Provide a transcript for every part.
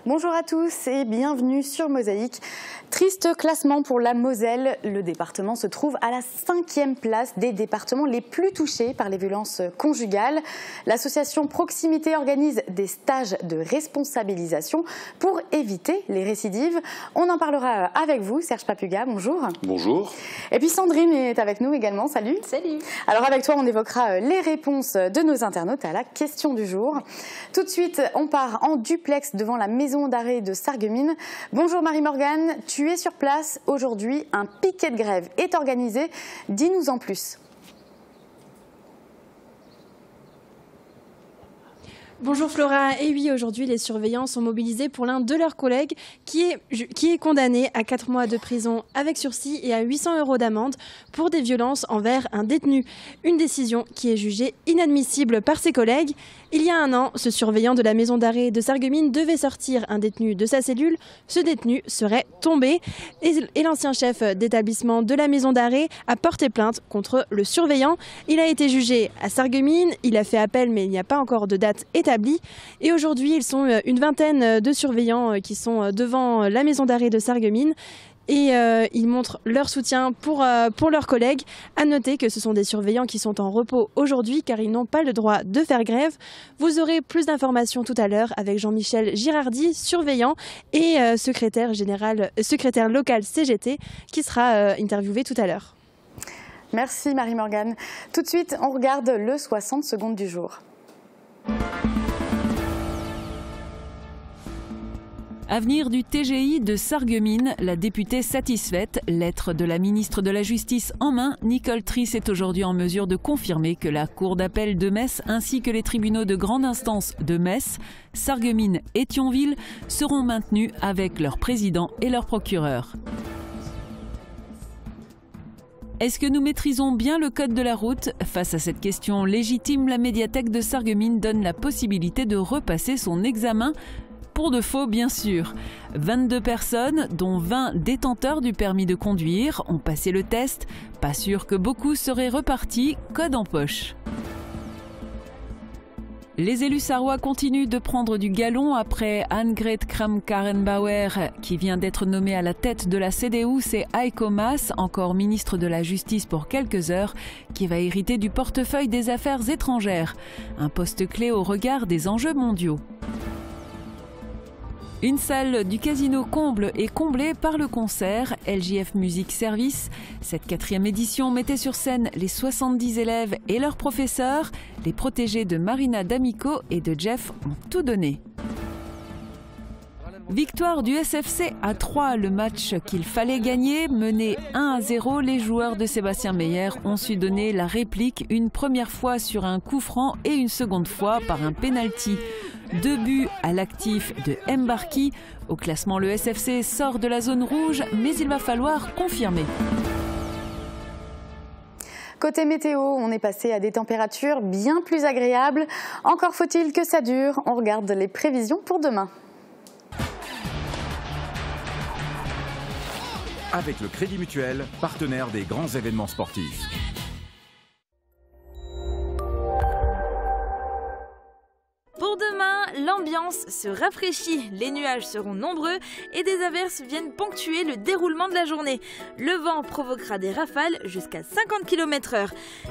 Bonjour à tous et bienvenue sur Mosaïque. Triste classement pour la Moselle. Le département se trouve à la 5e place des départements les plus touchés par les violences conjugales. L'association Proximité organise des stages de responsabilisation pour éviter les récidives. On en parlera avec vous, Serge Papuga, bonjour. Bonjour. Et puis Sandrine est avec nous également, salut. Salut. Alors avec toi, on évoquera les réponses de nos internautes à la question du jour. Tout de suite, on part en duplex devant la maison d'arrêt de Sarreguemines. Bonjour Marie-Morgane, tu es sur place aujourd'hui. Un piquet de grève est organisé. Dis-nous en plus. Bonjour Flora, et oui, aujourd'hui les surveillants sont mobilisés pour l'un de leurs collègues qui est condamné à 4 mois de prison avec sursis et à 800 € d'amende pour des violences envers un détenu. Une décision qui est jugée inadmissible par ses collègues. Il y a un an, ce surveillant de la maison d'arrêt de Sarreguemines devait sortir un détenu de sa cellule. Ce détenu serait tombé et l'ancien chef d'établissement de la maison d'arrêt a porté plainte contre le surveillant. Il a été jugé à Sarreguemines, il a fait appel mais il n'y a pas encore de date établie. Et aujourd'hui, ils sont une vingtaine de surveillants qui sont devant la maison d'arrêt de Sarreguemines. Et ils montrent leur soutien pour leurs collègues. À noter que ce sont des surveillants qui sont en repos aujourd'hui car ils n'ont pas le droit de faire grève. Vous aurez plus d'informations tout à l'heure avec Jean-Michel Girardi, surveillant et secrétaire local CGT qui sera interviewé tout à l'heure. Merci Marie-Morgane. Tout de suite, on regarde le 60 secondes du jour. Avenir du TGI de Sarreguemines, la députée satisfaite. Lettre de la ministre de la Justice en main, Nicole Triss est aujourd'hui en mesure de confirmer que la Cour d'appel de Metz ainsi que les tribunaux de grande instance de Metz, Sarreguemines et Thionville seront maintenus avec leur président et leur procureur. Est-ce que nous maîtrisons bien le code de la route? Face à cette question légitime, la médiathèque de Sarreguemines donne la possibilité de repasser son examen. Pour de faux, bien sûr. 22 personnes, dont 20 détenteurs du permis de conduire, ont passé le test. Pas sûr que beaucoup seraient repartis, code en poche. Les élus sarrois continuent de prendre du galon après Annegret Kramp-Karrenbauer qui vient d'être nommée à la tête de la CDU. C'est Heiko Maas, encore ministre de la Justice pour quelques heures, qui va hériter du portefeuille des affaires étrangères. Un poste clé au regard des enjeux mondiaux. Une salle du Casino Comble est comblée par le concert LJF Music Service. Cette 4e édition mettait sur scène les 70 élèves et leurs professeurs. Les protégés de Marina D'Amico et de Jeff ont tout donné. Victoire du SFC à 3, le match qu'il fallait gagner. Mené 1-0, les joueurs de Sébastien Meyer ont su donner la réplique une première fois sur un coup franc et une seconde fois par un pénalty. 2 buts à l'actif de Mbarki. Au classement, le SFC sort de la zone rouge, mais il va falloir confirmer. Côté météo, on est passé à des températures bien plus agréables. Encore faut-il que ça dure. On regarde les prévisions pour demain. Avec le Crédit Mutuel, partenaire des grands événements sportifs. Pour demain, l'ambiance se rafraîchit, les nuages seront nombreux et des averses viennent ponctuer le déroulement de la journée. Le vent provoquera des rafales jusqu'à 50 km/h.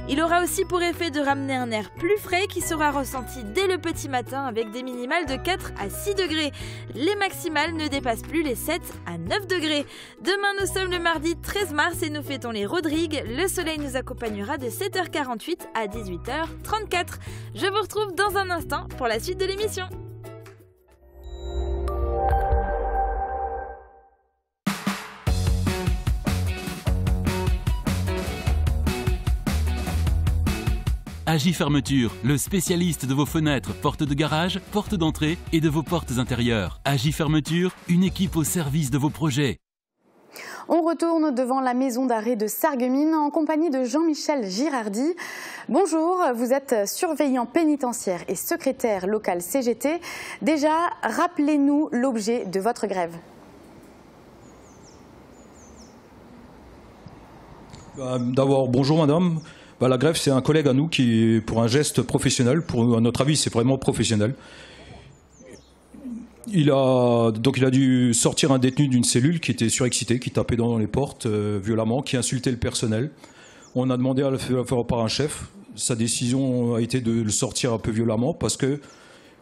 Il aura aussi pour effet de ramener un air plus frais qui sera ressenti dès le petit matin avec des minimales de 4 à 6 degrés. Les maximales ne dépassent plus les 7 à 9 degrés. Demain, nous sommes le mardi 13 mars et nous fêtons les Rodrigues. Le soleil nous accompagnera de 7h48 à 18h34. Je vous retrouve dans un instant pour la suite de l'émission. Agi Fermeture, le spécialiste de vos fenêtres, portes de garage, portes d'entrée et de vos portes intérieures. Agi Fermeture, une équipe au service de vos projets. On retourne devant la maison d'arrêt de Sarreguemines en compagnie de Jean-Michel Girardi. Bonjour, vous êtes surveillant pénitentiaire et secrétaire local CGT. Déjà, rappelez-nous l'objet de votre grève. D'abord, bonjour madame. La grève, c'est un collègue à nous qui, pour un geste professionnel, à notre avis, c'est vraiment professionnel. il a dû sortir un détenu d'une cellule qui était surexcité, qui tapait dans les portes violemment, qui insultait le personnel. On a demandé à le faire par un chef. Sa décision a été de le sortir un peu violemment parce que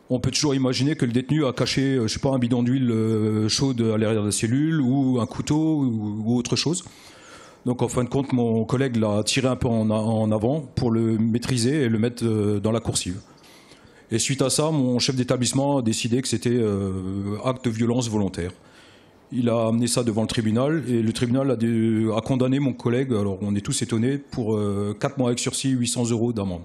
on peut toujours imaginer que le détenu a caché, je sais pas, un bidon d'huile chaude à l'arrière de la cellule ou un couteau ou autre chose. Donc en fin de compte, mon collègue l'a tiré un peu en avant pour le maîtriser et le mettre dans la coursive. Et suite à ça, mon chef d'établissement a décidé que c'était acte de violence volontaire. Il a amené ça devant le tribunal et le tribunal a condamné mon collègue, alors on est tous étonnés, pour 4 mois avec sursis, 800 € d'amende.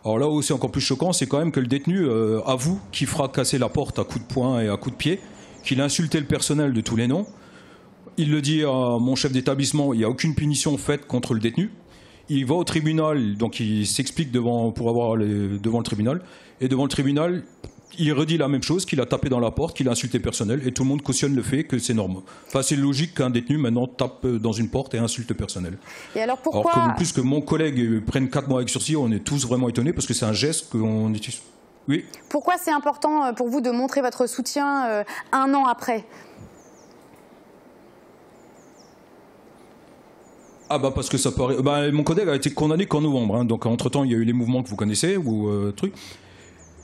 Alors là où c'est encore plus choquant, c'est quand même que le détenu avoue qu'il fera casser la porte à coups de poing et à coups de pied, qu'il a insulté le personnel de tous les noms. Il le dit à mon chef d'établissement, il n'y a aucune punition faite contre le détenu. Il va au tribunal, donc il s'explique devant le tribunal. Et devant le tribunal, il redit la même chose, qu'il a tapé dans la porte, qu'il a insulté le personnel. Et tout le monde cautionne le fait que c'est normal. Enfin, c'est logique qu'un détenu maintenant tape dans une porte et insulte le personnel. Et alors pourquoi... Alors que plus que mon collègue prenne 4 mois avec sursis, on est tous vraiment étonnés parce que c'est un geste qu'on utilise. Oui. Pourquoi c'est important pour vous de montrer votre soutien 1 an après ? Ah bah parce que ça paraît... mon collègue a été condamné qu'en novembre, hein, donc entre-temps il y a eu les mouvements que vous connaissez, ou trucs.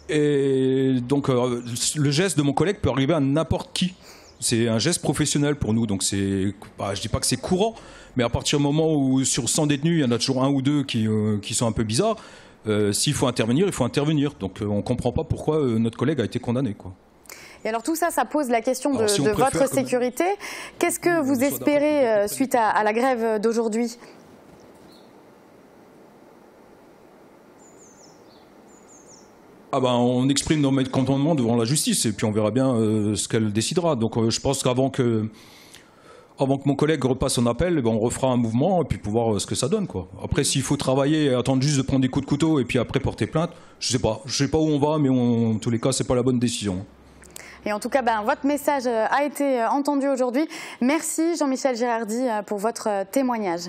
Et donc le geste de mon collègue peut arriver à n'importe qui. C'est un geste professionnel pour nous, donc c'est... je dis pas que c'est courant, mais à partir du moment où sur 100 détenus, il y en a toujours 1 ou 2 qui sont un peu bizarres, s'il faut intervenir, il faut intervenir. Donc on comprend pas pourquoi notre collègue a été condamné, quoi. Et alors tout ça, ça pose la question de votre sécurité. Qu'est-ce que vous espérez suite à la grève d'aujourd'hui ? On exprime nos mécontentements devant la justice et puis on verra bien ce qu'elle décidera. Donc je pense qu'avant que mon collègue repasse son appel, on refera un mouvement et puis pour voir ce que ça donne, quoi. Après, s'il faut travailler et attendre juste de prendre des coups de couteau et puis après porter plainte, je sais pas où on va, mais en tous les cas, c'est pas la bonne décision. Et en tout cas, votre message a été entendu aujourd'hui. Merci Jean-Michel Gérardi pour votre témoignage.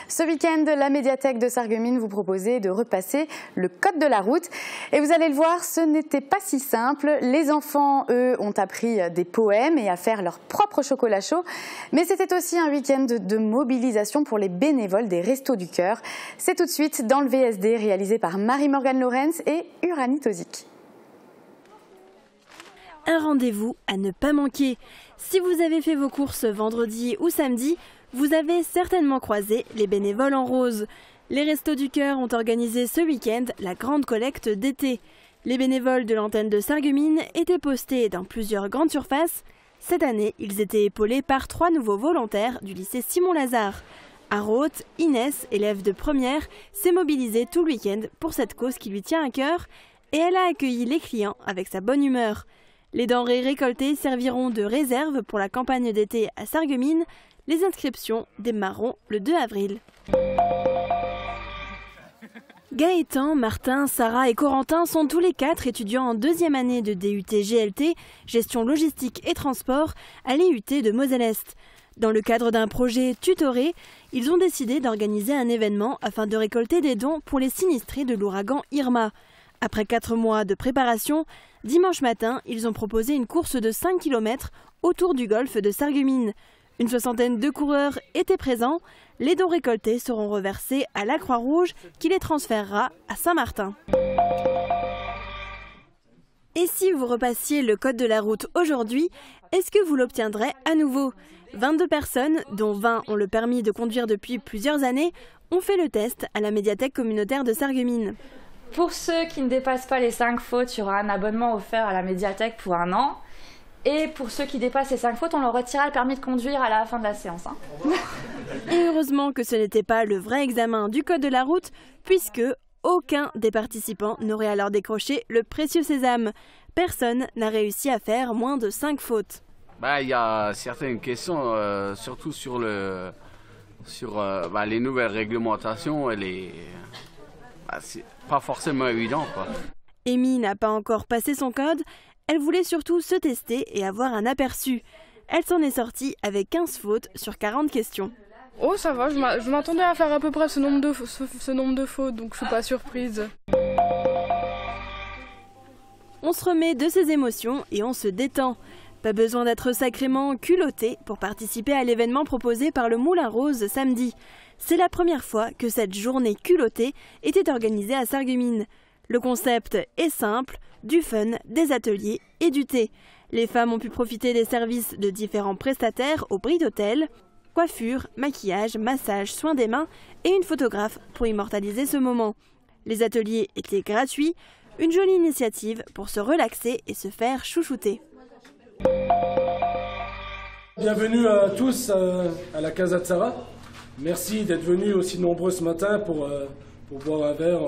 Ce week-end, la médiathèque de Sarreguemines vous proposait de repasser le code de la route. Et vous allez le voir, ce n'était pas si simple. Les enfants, eux, ont appris des poèmes et à faire leur propre chocolat chaud. Mais c'était aussi un week-end de mobilisation pour les bénévoles des Restos du Cœur. C'est tout de suite dans le VSD, réalisé par Marie-Morgane Lorenz et Uranie Tozic. Un rendez-vous à ne pas manquer. Si vous avez fait vos courses vendredi ou samedi, vous avez certainement croisé les bénévoles en rose. Les Restos du Cœur ont organisé ce week-end la grande collecte d'été. Les bénévoles de l'antenne de Sarreguemines étaient postés dans plusieurs grandes surfaces. Cette année, ils étaient épaulés par 3 nouveaux volontaires du lycée Simon-Lazare. Aroth, Inès, élève de première, s'est mobilisée tout le week-end pour cette cause qui lui tient à cœur et elle a accueilli les clients avec sa bonne humeur. Les denrées récoltées serviront de réserve pour la campagne d'été à Sarreguemines. Les inscriptions démarreront le 2 avril. Gaëtan, Martin, Sarah et Corentin sont tous les 4 étudiants en 2e année de DUT GLT, gestion logistique et transport, à l'IUT de Moselle-Est. Dans le cadre d'un projet tutoré, ils ont décidé d'organiser un événement afin de récolter des dons pour les sinistrés de l'ouragan Irma. Après 4 mois de préparation, dimanche matin, ils ont proposé une course de 5 km autour du golfe de Sarreguemines. Une 60aine de coureurs étaient présents. Les dons récoltés seront reversés à la Croix-Rouge qui les transférera à Saint-Martin. Et si vous repassiez le code de la route aujourd'hui, est-ce que vous l'obtiendrez à nouveau ? 22 personnes, dont 20 ont le permis de conduire depuis plusieurs années, ont fait le test à la médiathèque communautaire de Sarreguemines. Pour ceux qui ne dépassent pas les 5 fautes, il y aura un abonnement offert à la médiathèque pour 1 an. Et pour ceux qui dépassent les 5 fautes, on leur retirera le permis de conduire à la fin de la séance. Et heureusement que ce n'était pas le vrai examen du code de la route, puisque aucun des participants n'aurait alors décroché le précieux sésame. Personne n'a réussi à faire moins de 5 fautes. Il y a certaines questions, surtout sur les nouvelles réglementations et c'est pas forcément évident, quoi. Amy n'a pas encore passé son code. Elle voulait surtout se tester et avoir un aperçu. Elle s'en est sortie avec 15 fautes sur 40 questions. Oh, ça va, je m'attendais à faire à peu près ce nombre de fautes, donc je suis pas surprise. On On se remet de ses émotions et on se détend. Pas besoin d'être sacrément culotté pour participer à l'événement proposé par le Moulin Rose samedi. C'est la première fois que cette journée culottée était organisée à Sarreguemines. Le concept est simple, du fun, des ateliers et du thé. Les femmes ont pu profiter des services de différents prestataires au Brie d'Hôtel, coiffure, maquillage, massage, soins des mains et une photographe pour immortaliser ce moment. Les ateliers étaient gratuits, une jolie initiative pour se relaxer et se faire chouchouter. Bienvenue à tous à la Casa de Sarah. Merci d'être venus aussi nombreux ce matin pour boire un verre,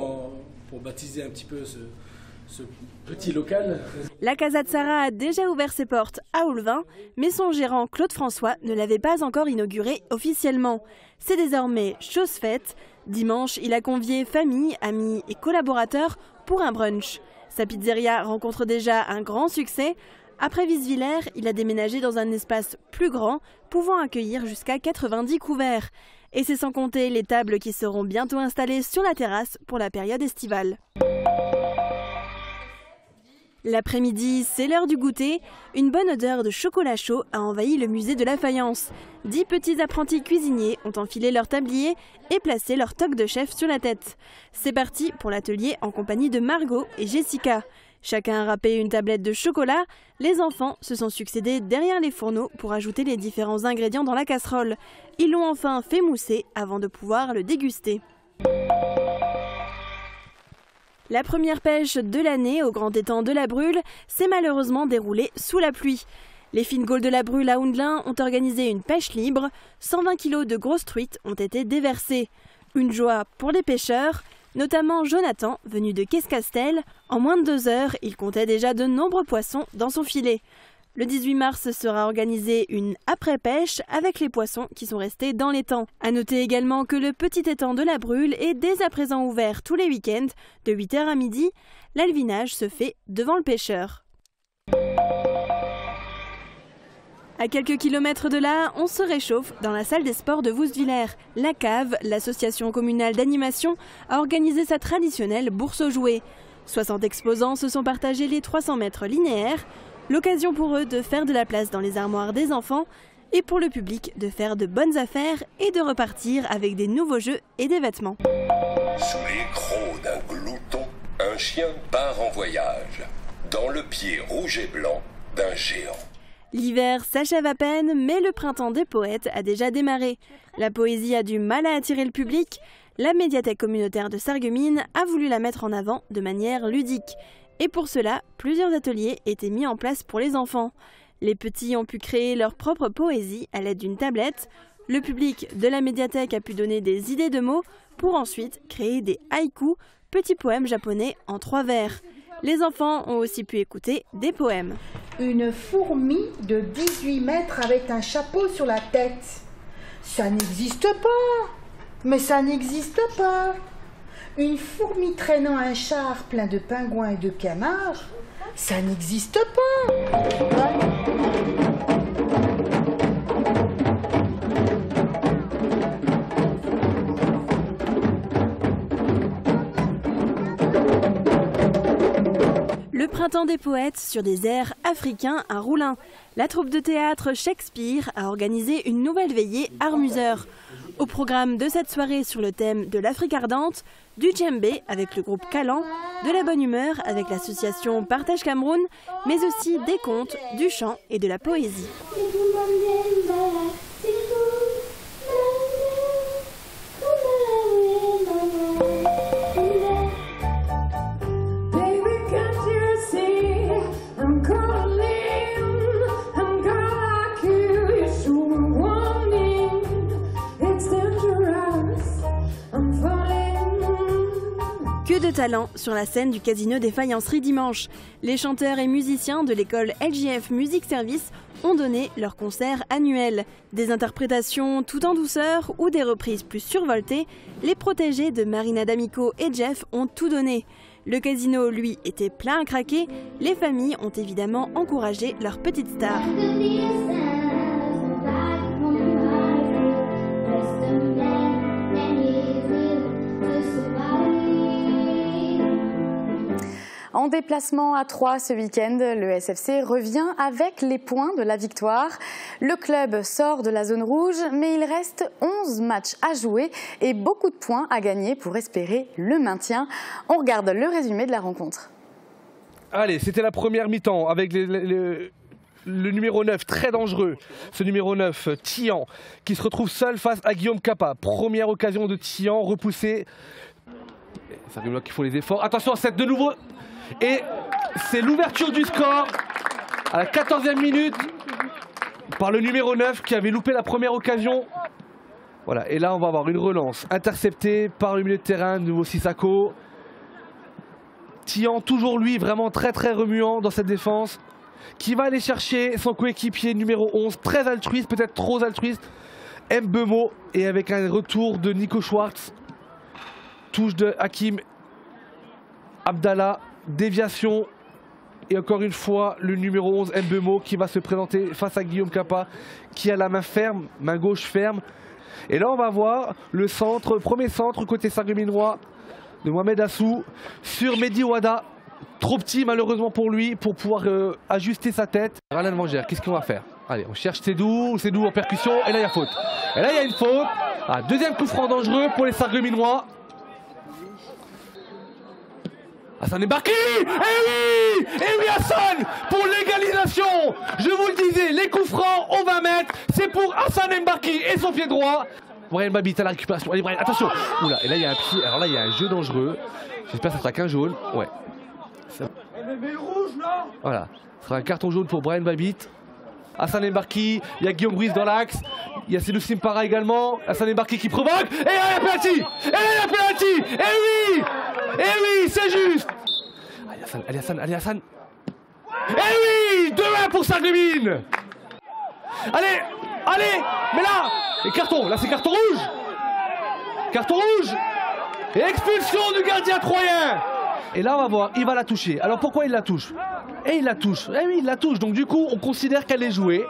pour baptiser un petit peu ce petit local. La Casa de Sarah a déjà ouvert ses portes à Oulvin, mais son gérant Claude François ne l'avait pas encore inauguré officiellement. C'est désormais chose faite. Dimanche, il a convié famille, amis et collaborateurs pour un brunch. Sa pizzeria rencontre déjà un grand succès. Après Visvillers, il a déménagé dans un espace plus grand, pouvant accueillir jusqu'à 90 couverts. Et c'est sans compter les tables qui seront bientôt installées sur la terrasse pour la période estivale. L'après-midi, c'est l'heure du goûter. Une bonne odeur de chocolat chaud a envahi le musée de la faïence. 10 petits apprentis cuisiniers ont enfilé leur tablier et placé leur toque de chef sur la tête. C'est parti pour l'atelier en compagnie de Margot et Jessica. Chacun a râpé une tablette de chocolat. Les enfants se sont succédés derrière les fourneaux pour ajouter les différents ingrédients dans la casserole. Ils l'ont enfin fait mousser avant de pouvoir le déguster. La première pêche de l'année au grand étang de la Brûle s'est malheureusement déroulée sous la pluie. Les fines gaules de la Brûle à Houndelin ont organisé une pêche libre. 120 kg de grosses truites ont été déversées. Une joie pour les pêcheurs, notamment Jonathan, venu de Quescastel. En moins de 2 heures, il comptait déjà de nombreux poissons dans son filet. Le 18 mars sera organisée une après-pêche avec les poissons qui sont restés dans l'étang. A noter également que le petit étang de la Brûle est dès à présent ouvert tous les week-ends, de 8h à midi. L'alvinage se fait devant le pêcheur. À quelques kilomètres de là, on se réchauffe dans la salle des sports de Vousvillers. La Cave, l'association communale d'animation, a organisé sa traditionnelle bourse aux jouets. 60 exposants se sont partagés les 300 mètres linéaires. L'occasion pour eux de faire de la place dans les armoires des enfants et pour le public de faire de bonnes affaires et de repartir avec des nouveaux jeux et des vêtements. Sous les crocs d'un glouton, un chien part en voyage, dans le pied rouge et blanc d'un géant. L'hiver s'achève à peine, mais le printemps des poètes a déjà démarré. La poésie a du mal à attirer le public. La médiathèque communautaire de Sarreguemines a voulu la mettre en avant de manière ludique. Et pour cela, plusieurs ateliers étaient mis en place pour les enfants. Les petits ont pu créer leur propre poésie à l'aide d'une tablette. Le public de la médiathèque a pu donner des idées de mots pour ensuite créer des haïkus, petits poèmes japonais en 3 vers. Les enfants ont aussi pu écouter des poèmes. Une fourmi de 18 mètres avec un chapeau sur la tête. Ça n'existe pas. Mais ça n'existe pas. Une fourmi traînant un char plein de pingouins et de canards, ça n'existe pas. Le printemps des poètes sur des airs africains à Roulin. La troupe de théâtre Shakespeare a organisé une nouvelle veillée Armuseur. Au programme de cette soirée sur le thème de l'Afrique ardente, du djembé avec le groupe Calan, de la bonne humeur avec l'association Partage Cameroun, mais aussi des contes, du chant et de la poésie. Que de talent sur la scène du Casino des Faïenceries dimanche. Les chanteurs et musiciens de l'école LGF Music Service ont donné leur concert annuel. Des interprétations tout en douceur ou des reprises plus survoltées, les protégés de Marina D'Amico et Jeff ont tout donné. Le casino, lui, était plein à craquer. Les familles ont évidemment encouragé leurs petites stars. En En déplacement à Troyes ce week-end, le SFC revient avec les points de la victoire. Le club sort de la zone rouge, mais il reste 11 matchs à jouer et beaucoup de points à gagner pour espérer le maintien. On regarde le résumé de la rencontre. Allez, c'était la première mi-temps avec le numéro 9, très dangereux. Ce numéro 9, Tian, qui se retrouve seul face à Guillaume Capa. Première occasion de Tian, repoussé. Ça fait qu'il faut les efforts. Attention, c'est de nouveau. Et c'est l'ouverture du score à la 14e minute par le numéro 9 qui avait loupé la première occasion. Voilà, et là on va avoir une relance interceptée par le milieu de terrain, de nouveau Sissako. Tian, toujours lui, vraiment très remuant dans cette défense, qui va aller chercher son coéquipier numéro 11, très altruiste, peut-être trop altruiste, Mbemo, et avec un retour de Nico Schwartz. Touche de Hakim Abdallah, déviation, et encore une fois le numéro 11 Mbemo qui va se présenter face à Guillaume Capa qui a la main ferme, main gauche ferme. Et là on va voir le centre, premier centre côté sarregueminois de Mohamed Assou sur Mehdi Ouada, trop petit malheureusement pour lui pour pouvoir ajuster sa tête. Ryan Mangère, qu'est-ce qu'on va faire? Allez, on cherche Sédou en percussion, et là il y a faute. Et là il y a une faute. Ah, deuxième coup franc dangereux pour les sarregueminois. Hassan Embarki. Eh oui Hassan, pour l'égalisation. Je vous le disais, les coups francs au 20 mètres, c'est pour Hassan Embarki et son pied droit. Brian Babit à la récupération. Allez Brian, attention. Oula, et là il y a un pied. Alors là il y a un jeu dangereux. J'espère que ça sera qu'un jaune. Ouais. Voilà. Ce sera un carton jaune pour Brian Babit. Hassan Embarki, il y a Guillaume Brice dans l'axe. Il y a Sédou Simpara également. Hassan Embarki qui provoque. Et là il y a penalty. Et là il y a penalty. Eh oui, c'est juste. Allez Hassan. Eh oui, 2-1 pour Sarreguemines. Allez, mais là, et carton, là c'est carton rouge. Carton rouge. Et expulsion du gardien troyen. Et là on va voir, il va la toucher. Alors pourquoi il la touche? Et il la touche. Eh oui, il la touche. Donc du coup, on considère qu'elle est jouée.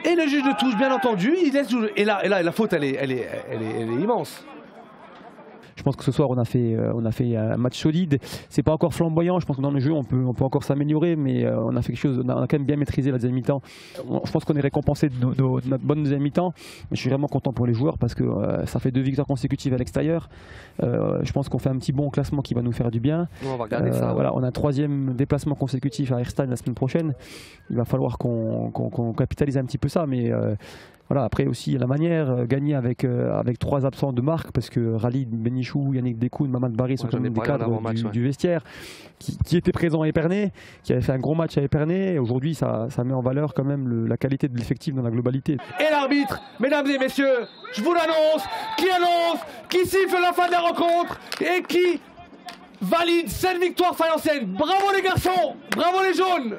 Et le juge de touche, bien entendu, il laisse jouer. Et là, la faute, elle est immense. Je pense que ce soir on a fait un match solide. C'est pas encore flamboyant. Je pense que dans le jeu on peut encore s'améliorer, mais on a fait quelque chose. On a quand même bien maîtrisé la deuxième mi-temps. Je pense qu'on est récompensé de notre bonne deuxième mi-temps. Mais je suis vraiment content pour les joueurs parce que ça fait 2 victoires consécutives à l'extérieur. Je pense qu'on fait un petit bon classement qui va nous faire du bien. On va regarder ça. Voilà, on a un 3e déplacement consécutif à Erstein la semaine prochaine. Il va falloir qu'on capitalise un petit peu ça, mais voilà, après aussi la manière, gagner avec 3 absents de marque, parce que Rally, Benichou, Yannick Dekoun, Mamad Barry sont quand même des cadres du vestiaire, qui étaient présents à Épernay, qui avaient fait un gros match à Épernay. Aujourd'hui, ça met en valeur quand même la qualité de l'effectif dans la globalité. Et l'arbitre, mesdames et messieurs, je vous l'annonce, qui siffle la fin de la rencontre et qui valide cette victoire valenciennes. Bravo les garçons, bravo les jaunes.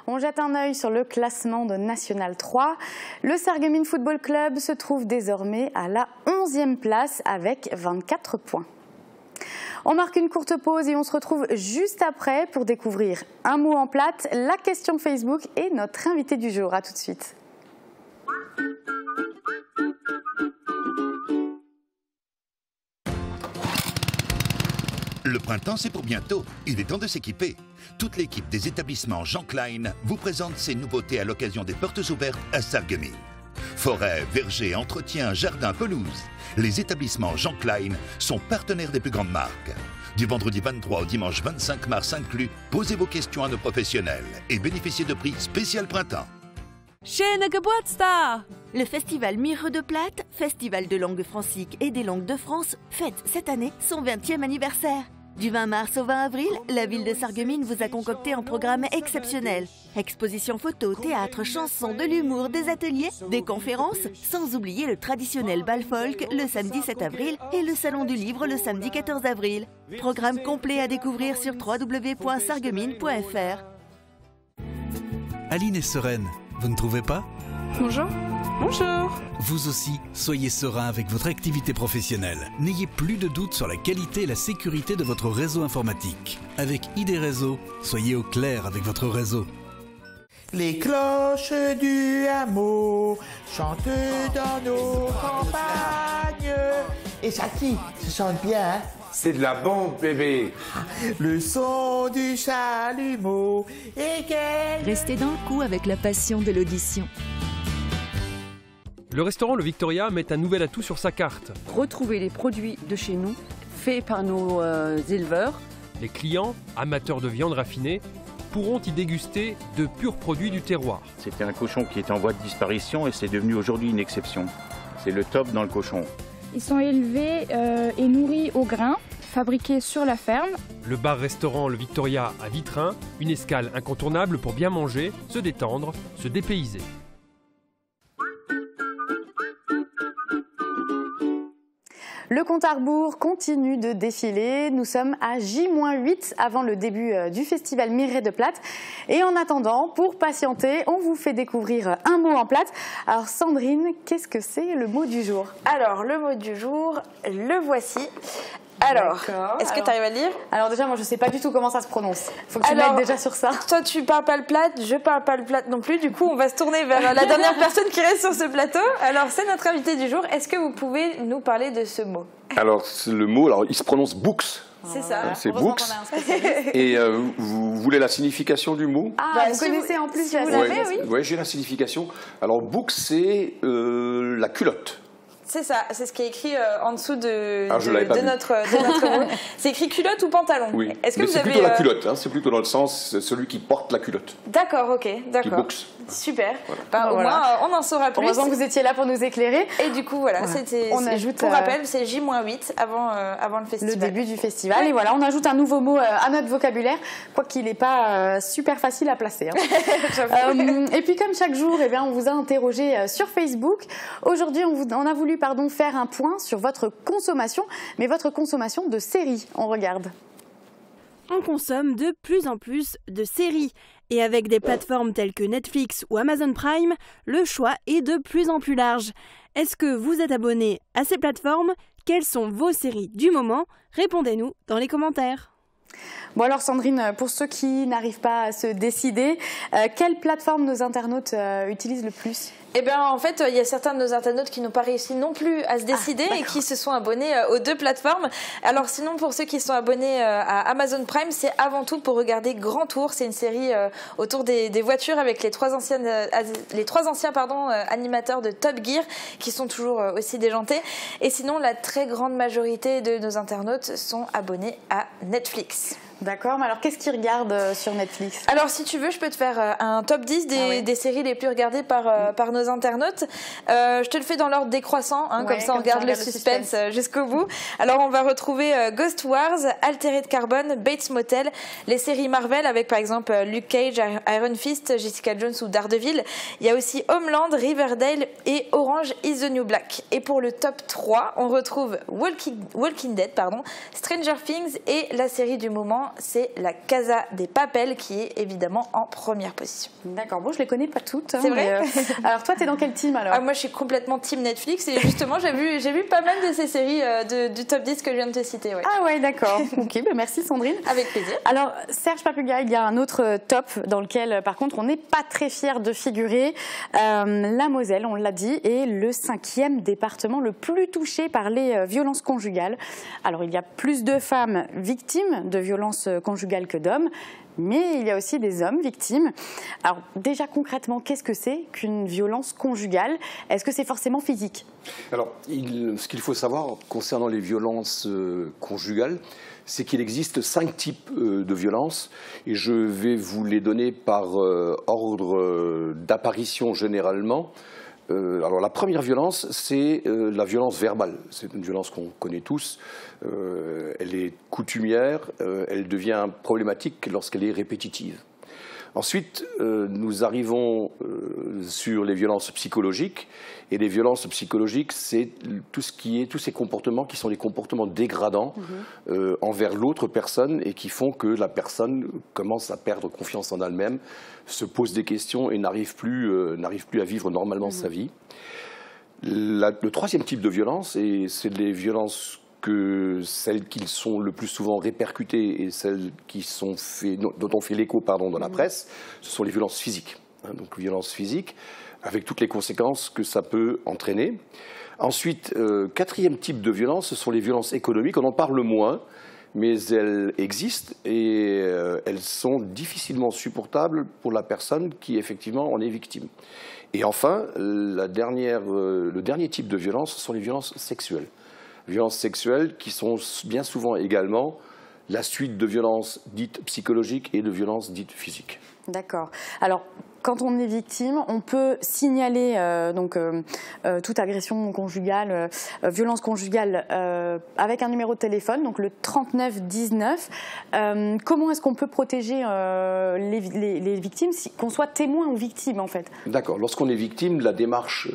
On jette un œil sur le classement de National 3. Le Sarreguemines Football Club se trouve désormais à la 11e place avec 24 points. On marque une courte pause et on se retrouve juste après pour découvrir un mot en plate, la question Facebook et notre invité du jour. À tout de suite. Le printemps, c'est pour bientôt. Il est temps de s'équiper. Toute l'équipe des établissements Jean Klein vous présente ses nouveautés à l'occasion des portes ouvertes à Sarreguemines. Forêt, verger, entretien, jardin, pelouse. Les établissements Jean Klein sont partenaires des plus grandes marques. Du vendredi 23 au dimanche 25 mars inclus, posez vos questions à nos professionnels et bénéficiez de prix spécial printemps. Schöne Geburtstag! Le festival Mire de Plate, festival de langue francique et des langues de France, fête cette année son 20e anniversaire. Du 20 mars au 20 avril, la ville de Sarreguemines vous a concocté un programme exceptionnel. Exposition photo, théâtre, chansons, de l'humour, des ateliers, des conférences, sans oublier le traditionnel bal folk le samedi 7 avril et le salon du livre le samedi 14 avril. Programme complet à découvrir sur www.sarreguemines.fr. Aline est sereine, vous ne trouvez pas? Bonjour. Bonjour. Vous aussi, soyez serein avec votre activité professionnelle. N'ayez plus de doute sur la qualité et la sécurité de votre réseau informatique. Avec ID Réseau, soyez au clair avec votre réseau. Les cloches du hameau chantent dans nos campagnes Et ça qui chante bien, hein? C'est de la bombe, bébé. Le son du chalumeau et quel... Restez dans le coup avec la passion de l'audition. Le restaurant Le Victoria met un nouvel atout sur sa carte. Retrouver les produits de chez nous, faits par nos éleveurs. Les clients, amateurs de viande raffinée, pourront y déguster de purs produits du terroir. C'était un cochon qui était en voie de disparition et c'est devenu aujourd'hui une exception. C'est le top dans le cochon. Ils sont élevés et nourris au grain, fabriqués sur la ferme. Le bar-restaurant Le Victoria à Vitrin, une escale incontournable pour bien manger, se détendre, se dépayser. Le compte à rebours continue de défiler. Nous sommes à J-8 avant le début du festival Miret de Platte. Et en attendant, pour patienter, on vous fait découvrir un mot en plate. Alors Sandrine, qu'est-ce que c'est le mot du jour? Alors, le mot du jour, le voici. Alors, est-ce que tu arrives à le lire? Alors déjà, moi je sais pas du tout comment ça se prononce. Faut que tu m'aides déjà sur ça. Toi tu parles pas le plate, je parle pas le plate non plus. Du coup, on va se tourner vers la dernière personne qui reste sur ce plateau. Alors, c'est notre invité du jour. Est-ce que vous pouvez nous parler de ce mot? Alors, le mot, il se prononce books. C'est ça. C'est books. Et vous voulez la signification du mot? Ah, vous connaissez en plus, si vous l'avez, oui. Oui, j'ai la signification. Alors, books, c'est la culotte. C'est ça, c'est ce qui est écrit en dessous de notre mot. C'est écrit culotte ou pantalon. Oui, est-ce que mais vous c'est avez, plutôt la culotte, hein, c'est plutôt dans le sens celui qui porte la culotte. D'accord, ok, d'accord. Super. Voilà. Au moins, on en saura plus. Heureusement que vous étiez là pour nous éclairer. Et du coup, voilà, on ajoute. Pour rappel, c'est J-8 avant le festival. Le début du festival. Ouais. Et voilà, on ajoute un nouveau mot à notre vocabulaire, quoiqu'il n'est pas super facile à placer. Hein. Et puis, comme chaque jour, eh bien, on vous a interrogé sur Facebook. Aujourd'hui, on a voulu faire un point sur votre consommation, mais votre consommation de séries. On regarde. On consomme de plus en plus de séries. Et avec des plateformes telles que Netflix ou Amazon Prime, le choix est de plus en plus large. Est-ce que vous êtes abonné à ces plateformes? Quelles sont vos séries du moment? Répondez-nous dans les commentaires. Bon alors Sandrine, pour ceux qui n'arrivent pas à se décider, quelle plateforme nos internautes utilisent le plus? Eh bien, en fait, il y a certains de nos internautes qui n'ont pas réussi non plus à se décider et qui se sont abonnés aux deux plateformes. Alors sinon, pour ceux qui sont abonnés à Amazon Prime, c'est avant tout pour regarder Grand Tour. C'est une série autour des voitures avec les trois anciens animateurs de Top Gear qui sont toujours aussi déjantés. Et sinon, la très grande majorité de nos internautes sont abonnés à Netflix. D'accord, mais alors qu'est-ce qu'ils regardent sur Netflix? Alors si tu veux, je peux te faire un top 10 des séries les plus regardées par nos internautes. Je te le fais dans l'ordre décroissant, comme ça on regarde le suspense jusqu'au bout. Alors on va retrouver Ghost Wars, Altered Carbon, Bates Motel, les séries Marvel avec par exemple Luke Cage, Iron Fist, Jessica Jones ou Daredevil. Il y a aussi Homeland, Riverdale et Orange is the New Black. Et pour le top 3, on retrouve Walking Dead, Stranger Things et la série du moment, c'est La Casa de Papel qui est évidemment en première position. D'accord, bon je les connais pas toutes. C'est vrai. Alors toi t'es dans quel team alors? Moi je suis complètement team Netflix et justement j'ai vu pas mal de ces séries du top 10 que je viens de te citer. Ouais. Ah ouais d'accord, ok, merci Sandrine. Avec plaisir. Alors Serge Papuga, il y a un autre top dans lequel par contre on n'est pas très fiers de figurer. La Moselle, on l'a dit, est le 5e département le plus touché par les violences conjugales. Alors il y a plus de femmes victimes de violences conjugales que d'hommes, mais il y a aussi des hommes victimes. Alors déjà concrètement, qu'est-ce que c'est qu'une violence conjugale? Est-ce que c'est forcément physique? Alors, ce qu'il faut savoir concernant les violences conjugales, c'est qu'il existe 5 types de violences et je vais vous les donner par ordre d'apparition généralement. Alors la première violence, c'est la violence verbale. C'est une violence qu'on connaît tous. Elle est coutumière, elle devient problématique lorsqu'elle est répétitive. Ensuite, nous arrivons sur les violences psychologiques. Et les violences psychologiques, c'est tous ces comportements qui sont des comportements dégradants envers l'autre personne et qui font que la personne commence à perdre confiance en elle-même, se pose des questions et n'arrive plus à vivre normalement sa vie. Le troisième type de violence, et c'est les violences celles qui sont le plus souvent répercutées et celles dont on fait l'écho dans la presse, ce sont les violences physiques. Donc violences physiques, avec toutes les conséquences que ça peut entraîner. Ensuite, quatrième type de violence, ce sont les violences économiques. On en parle moins, mais elles existent et elles sont difficilement supportables pour la personne qui effectivement en est victime. Et enfin, le dernier type de violence, ce sont les violences sexuelles. Violences sexuelles qui sont bien souvent également la suite de violences dites psychologiques et de violences dites physiques. D'accord. Alors, quand on est victime, on peut signaler toute agression conjugale, violence conjugale, avec un numéro de téléphone, donc le 3919. Comment est-ce qu'on peut protéger les victimes, qu'on soit témoin ou victime en fait? D'accord. Lorsqu'on est victime, la démarche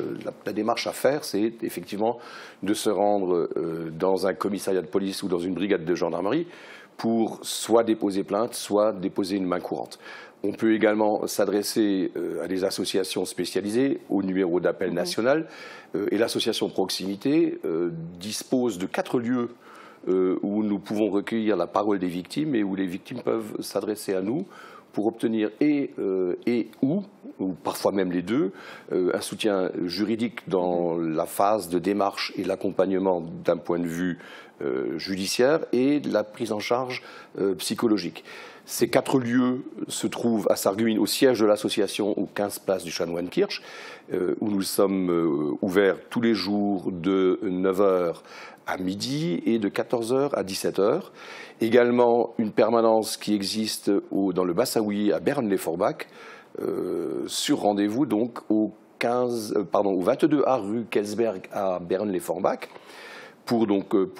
à faire, c'est effectivement de se rendre dans un commissariat de police ou dans une brigade de gendarmerie pour soit déposer plainte, soit déposer une main courante. On peut également s'adresser à des associations spécialisées, au numéro d'appel national. Et l'association Proximité dispose de 4 lieux où nous pouvons recueillir la parole des victimes et où les victimes peuvent s'adresser à nous pour obtenir ou parfois même les deux, un soutien juridique dans la phase de démarche et l'accompagnement d'un point de vue judiciaire et de la prise en charge psychologique. Ces 4 lieux se trouvent à Sarreguemines, au siège de l'association, aux 15 places du Chanoine-Kirch, où nous sommes ouverts tous les jours de 9h à midi et de 14h à 17h. Également une permanence qui existe dans le Bassaouillet à Berne-les-Forbach, sur rendez-vous donc au 22A rue Kelsberg à Berne-les-Forbach, pour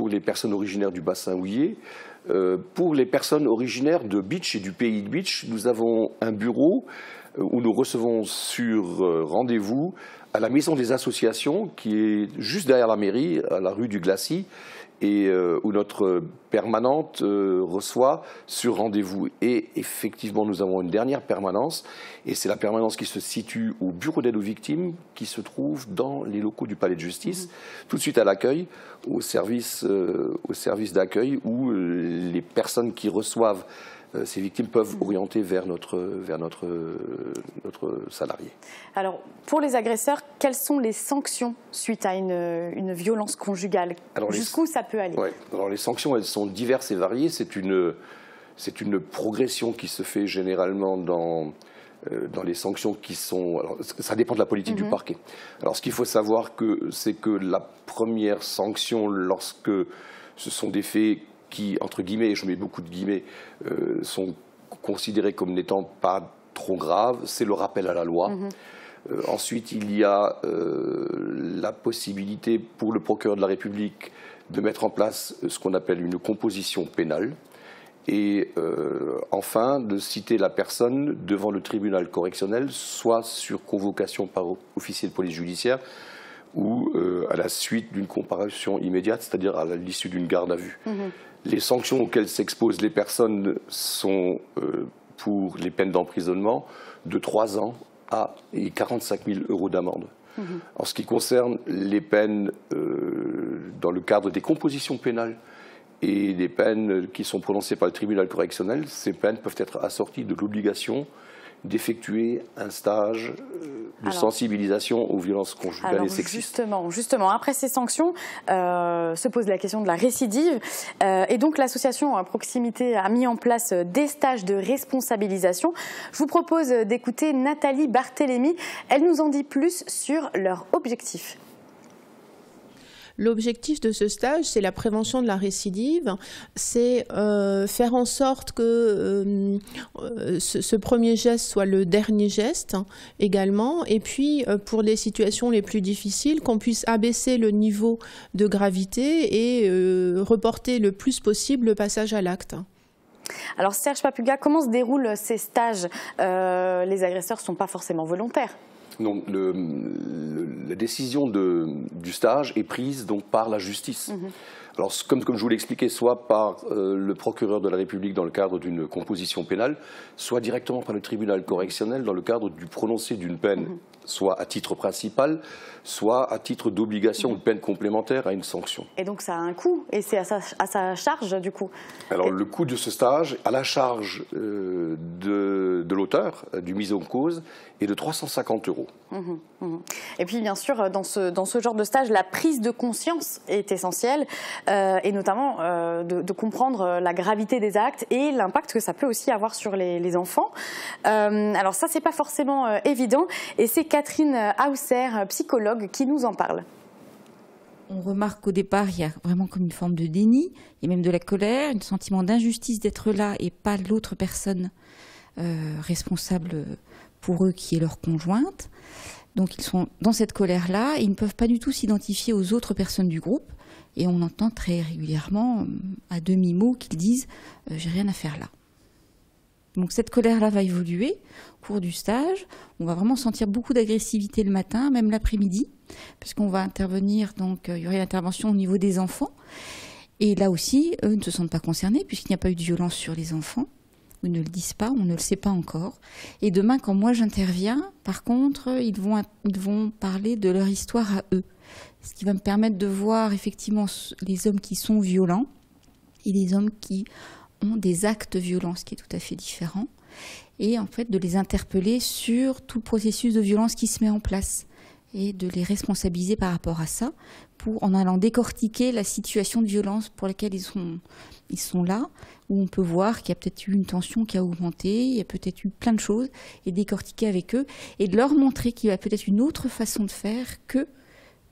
les personnes originaires du Bassaouillet. Pour les personnes originaires de Bitche et du pays de Bitche, nous avons un bureau où nous recevons sur rendez-vous à la Maison des Associations, qui est juste derrière la mairie, à la rue du Glacis, et où notre permanente reçoit sur rendez-vous. Et effectivement, nous avons une dernière permanence, et c'est la permanence qui se situe au bureau d'aide aux victimes, qui se trouve dans les locaux du Palais de Justice, tout de suite à l'accueil, au service d'accueil, où les personnes qui reçoivent ces victimes peuvent orienter vers notre salarié. Alors, pour les agresseurs, quelles sont les sanctions suite à une violence conjugale? Jusqu'où ça peut aller? Alors, les sanctions, elles sont diverses et variées. C'est une progression qui se fait généralement dans les sanctions qui sont... Alors, ça dépend de la politique du parquet. Alors, ce qu'il faut savoir, c'est que la première sanction, lorsque ce sont des faits qui, entre guillemets, et je mets beaucoup de guillemets, sont considérés comme n'étant pas trop graves, c'est le rappel à la loi. Ensuite, il y a la possibilité pour le procureur de la République de mettre en place ce qu'on appelle une composition pénale. Et enfin, de citer la personne devant le tribunal correctionnel, soit sur convocation par officier de police judiciaire, ou à la suite d'une comparution immédiate, c'est-à-dire à l'issue d'une garde à vue. Les sanctions auxquelles s'exposent les personnes sont, pour les peines d'emprisonnement, de 3 ans à 45 000 € d'amende. En ce qui concerne les peines dans le cadre des compositions pénales et des peines qui sont prononcées par le tribunal correctionnel, ces peines peuvent être assorties de l'obligation d'effectuer un stage de sensibilisation aux violences conjugales et sexistes. Justement, après ces sanctions, se pose la question de la récidive. Et donc l'association Proximité a mis en place des stages de responsabilisation. Je vous propose d'écouter Nathalie Barthélémy. Elle nous en dit plus sur leur objectif. L'objectif de ce stage, c'est la prévention de la récidive, c'est faire en sorte que ce premier geste soit le dernier geste également, et puis pour les situations les plus difficiles, qu'on puisse abaisser le niveau de gravité et reporter le plus possible le passage à l'acte. Alors Serge Papuga, comment se déroulent ces stages? Les agresseurs ne sont pas forcément volontaires. Non, la décision du stage est prise donc par la justice. Alors, comme je vous l'ai expliqué, soit par le procureur de la République dans le cadre d'une composition pénale, soit directement par le tribunal correctionnel dans le cadre du prononcé d'une peine, soit à titre principal, soit à titre d'obligation ou de peine complémentaire à une sanction. Et donc ça a un coût, et c'est à sa charge du coup. Alors le coût de ce stage, à la charge de l'auteur, du mis en cause, est de 350 €. Et puis bien sûr, dans ce genre de stage, la prise de conscience est essentielle, et notamment de comprendre la gravité des actes et l'impact que ça peut aussi avoir sur les enfants. Alors ça, c'est pas forcément évident, et c'est Catherine Hausser, psychologue, qui nous en parle. On remarque qu'au départ, il y a vraiment comme une forme de déni, il y a même de la colère, un sentiment d'injustice d'être là et pas l'autre personne responsable pour eux qui est leur conjointe. Donc ils sont dans cette colère-là et ils ne peuvent pas du tout s'identifier aux autres personnes du groupe. Et on entend très régulièrement, à demi-mot, qu'ils disent « j'ai rien à faire là ». Donc cette colère-là va évoluer au cours du stage. On va vraiment sentir beaucoup d'agressivité le matin, même l'après-midi, parce qu'on va intervenir, donc il y aurait une intervention au niveau des enfants. Et là aussi, eux ne se sentent pas concernés, puisqu'il n'y a pas eu de violence sur les enfants. Ou ne le disent pas, on ne le sait pas encore. Et demain, quand moi j'interviens, par contre, ils vont parler de leur histoire à eux. Ce qui va me permettre de voir effectivement les hommes qui sont violents et les hommes qui ont des actes de violence, qui est tout à fait différent. Et en fait, de les interpeller sur tout le processus de violence qui se met en place et de les responsabiliser par rapport à ça, en allant décortiquer la situation de violence pour laquelle ils sont là, où on peut voir qu'il y a peut-être eu une tension qui a augmenté, il y a peut-être eu plein de choses, et décortiquer avec eux, et de leur montrer qu'il y a peut-être une autre façon de faire que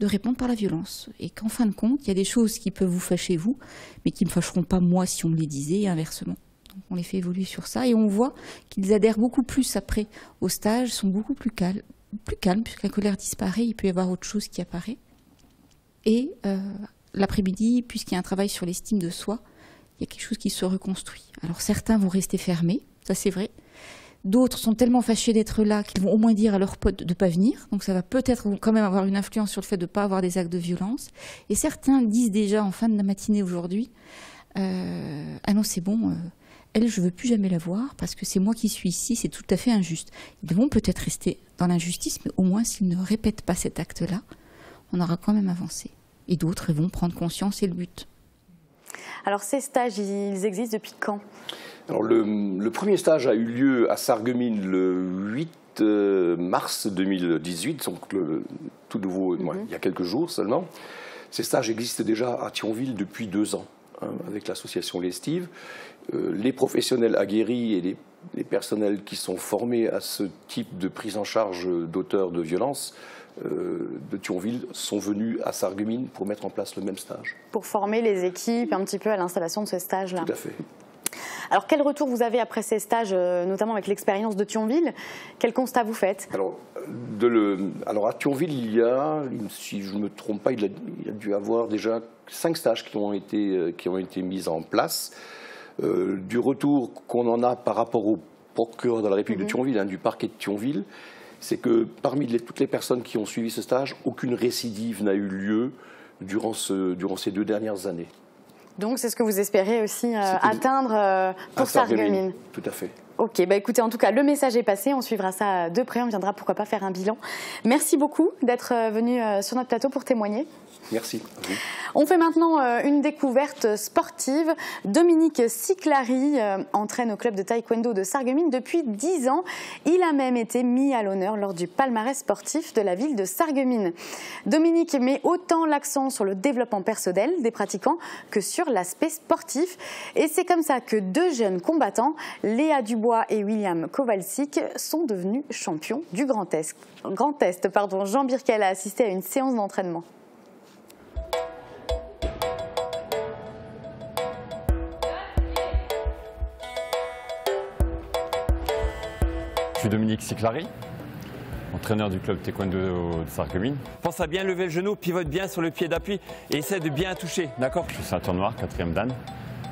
de répondre par la violence. Et qu'en fin de compte, il y a des choses qui peuvent vous fâcher vous, mais qui ne me fâcheront pas moi si on me les disait, et inversement. Donc on les fait évoluer sur ça, et on voit qu'ils adhèrent beaucoup plus après au stage, sont beaucoup plus calmes, puisque la colère disparaît, il peut y avoir autre chose qui apparaît. Et l'après-midi, puisqu'il y a un travail sur l'estime de soi, il y a quelque chose qui se reconstruit. Alors certains vont rester fermés, ça c'est vrai. D'autres sont tellement fâchés d'être là qu'ils vont au moins dire à leurs potes de ne pas venir. Donc ça va peut-être quand même avoir une influence sur le fait de ne pas avoir des actes de violence. Et certains disent déjà en fin de la matinée aujourd'hui, ah non c'est bon, elle je ne veux plus jamais la voir parce que c'est moi qui suis ici, c'est tout à fait injuste. Ils vont peut-être rester dans l'injustice, mais au moins s'ils ne répètent pas cet acte-là, on aura quand même avancé. Et d'autres vont prendre conscience, c'est le but. Alors ces stages, ils existent depuis quand ? Alors le premier stage a eu lieu à Sarreguemines le 8 mars 2018, donc tout nouveau, il y a quelques jours seulement. Ces stages existent déjà à Thionville depuis 2 ans, avec l'association L'Estive. Les professionnels aguerris et les personnels qui sont formés à ce type de prise en charge d'auteurs de violences de Thionville sont venus à Sarreguemines pour mettre en place le même stage. Pour former les équipes un petit peu à l'installation de ce stage-là. Tout à fait. Alors quel retour vous avez après ces stages, notamment avec l'expérience de Thionville? Quel constat vous faites? Alors à Thionville, il y a, si je ne me trompe pas, il y a dû avoir déjà 5 stages qui ont été mis en place. Du retour qu'on en a par rapport au procureur de la République de Thionville, du parquet de Thionville, c'est que parmi toutes les personnes qui ont suivi ce stage, aucune récidive n'a eu lieu durant ces 2 dernières années. Donc c'est ce que vous espérez aussi atteindre pour Sarreguemines. Tout à fait. Ok, bah écoutez, en tout cas, le message est passé, on suivra ça de près, on viendra pourquoi pas faire un bilan. Merci beaucoup d'être venu sur notre plateau pour témoigner. Merci. On fait maintenant une découverte sportive. Dominique Siclari entraîne au club de taekwondo de Sarreguemines depuis 10 ans. Il a même été mis à l'honneur lors du palmarès sportif de la ville de Sarreguemines. Dominique met autant l'accent sur le développement personnel des pratiquants que sur l'aspect sportif. Et c'est comme ça que 2 jeunes combattants, Léa Dubois et William Kowalczyk, sont devenus champions du Grand Est. Jean Birkel a assisté à une séance d'entraînement. Je suis Dominique Siclari, entraîneur du club taekwondo de Sarreguemines. Pense à bien lever le genou, pivote bien sur le pied d'appui et essaie de bien toucher, d'accord? Je suis ceinture noire, 4e dan.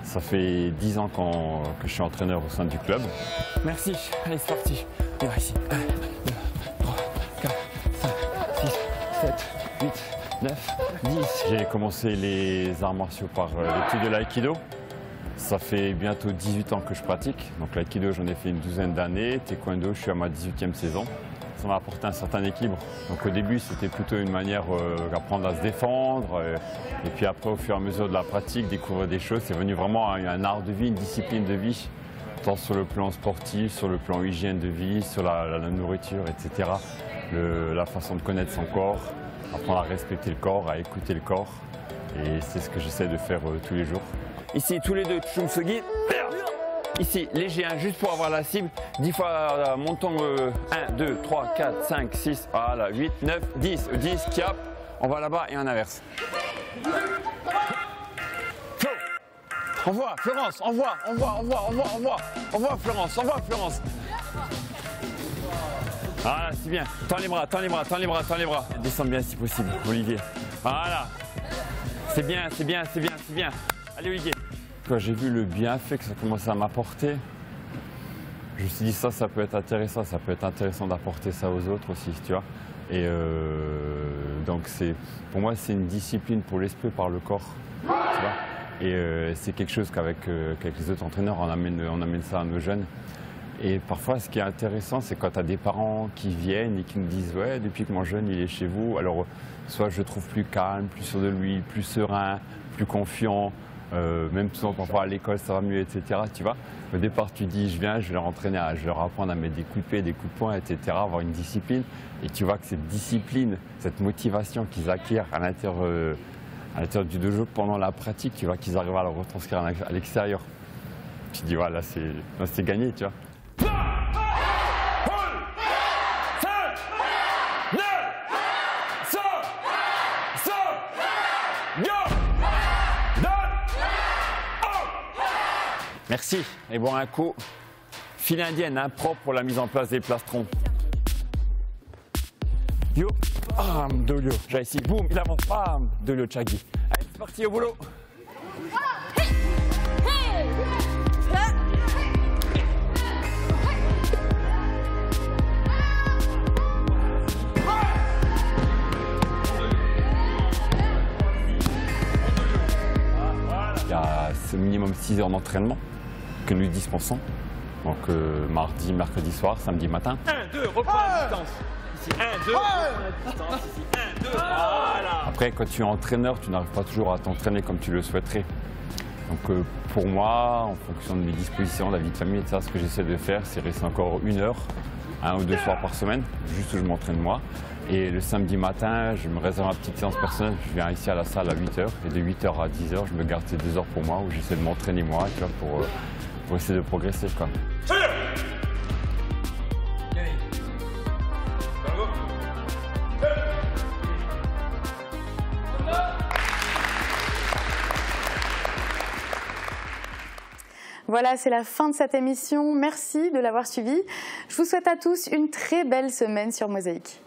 Ça fait 10 ans que je suis entraîneur au sein du club. Merci, allez c'est parti. Viens ici. 1, 2, 3, 4, 5, 6, 7, 8, 9, 10. J'ai commencé les arts martiaux par l'étude de l'aïkido. Ça fait bientôt 18 ans que je pratique. Donc l'aïkido, j'en ai fait une douzaine d'années. Taekwondo, je suis à ma 18e saison. Ça m'a apporté un certain équilibre. Donc au début, c'était plutôt une manière d'apprendre à se défendre. Et puis après, au fur et à mesure de la pratique, découvrir des choses. C'est devenu vraiment un art de vie, une discipline de vie. Tant sur le plan sportif, sur le plan hygiène de vie, sur la nourriture, etc. La façon de connaître son corps, apprendre à respecter le corps, à écouter le corps. Et c'est ce que j'essaie de faire tous les jours. Ici, tous les deux, Chumsugi. Ici, léger, hein, juste pour avoir la cible. 10 fois montant 1, 2, 3, 4, 5, 6, voilà, 8, 9, 10. 10, cap. On va là-bas et on inverse. Flo. Envoie, Florence, envoie, Florence, envoie, Florence. Voilà, c'est bien. Tends les bras, tends les bras, tends les bras, tends les bras. Descends bien si possible, Olivier. Voilà. C'est bien, c'est bien, c'est bien, c'est bien. Allez, Olivier. Quand j'ai vu le bienfait que ça commençait à m'apporter, je me suis dit ça peut être intéressant d'apporter ça aux autres aussi, tu vois. Et donc pour moi c'est une discipline pour l'esprit par le corps, tu vois. Et c'est quelque chose qu'avec les autres entraîneurs on amène ça à nos jeunes. Et parfois ce qui est intéressant c'est quand tu as des parents qui viennent et qui nous disent ouais depuis que mon jeune il est chez vous, alors soit je le trouve plus calme, plus sûr de lui, plus serein, plus confiant. Même souvent parfois à l'école ça va mieux, etc. Tu vois, au départ tu dis je viens, je vais leur entraîner, je vais leur apprendre à mettre des coups de pied, des coups de poing, etc. Avoir une discipline. Et tu vois que cette discipline, cette motivation qu'ils acquièrent à l'intérieur du dojo pendant la pratique, tu vois qu'ils arrivent à le retranscrire à l'extérieur. Tu te dis voilà, c'est gagné, tu vois. Merci. Et bon, un coup, file indienne, hein, propre pour la mise en place des plastrons. Yo, bam, Dolio. J'ai ici, boum, il avance, bam, Dolio Chagi. Allez, c'est parti, au boulot. Il y a ce minimum 6 heures d'entraînement que nous dispensons. Donc mardi, mercredi soir, samedi matin. 1, 2, reprends la distance. Ici, 1, 2, reprends la distance. Ici, 1, 2, voilà. Après, quand tu es entraîneur, tu n'arrives pas toujours à t'entraîner comme tu le souhaiterais. Donc pour moi, en fonction de mes dispositions, de la vie de famille, etc., ce que j'essaie de faire, c'est rester encore 1 heure, 1 ou 2 soirs par semaine, juste où je m'entraîne moi. Et le samedi matin, je me réserve ma petite séance personnelle. Je viens ici à la salle à 8 h. Et de 8 h à 10 h, je me garde ces 2 heures pour moi où j'essaie de m'entraîner moi, tu vois, pour essayer de progresser, quoi. Voilà, c'est la fin de cette émission. Merci de l'avoir suivi. Je vous souhaite à tous une très belle semaine sur Mosaïque.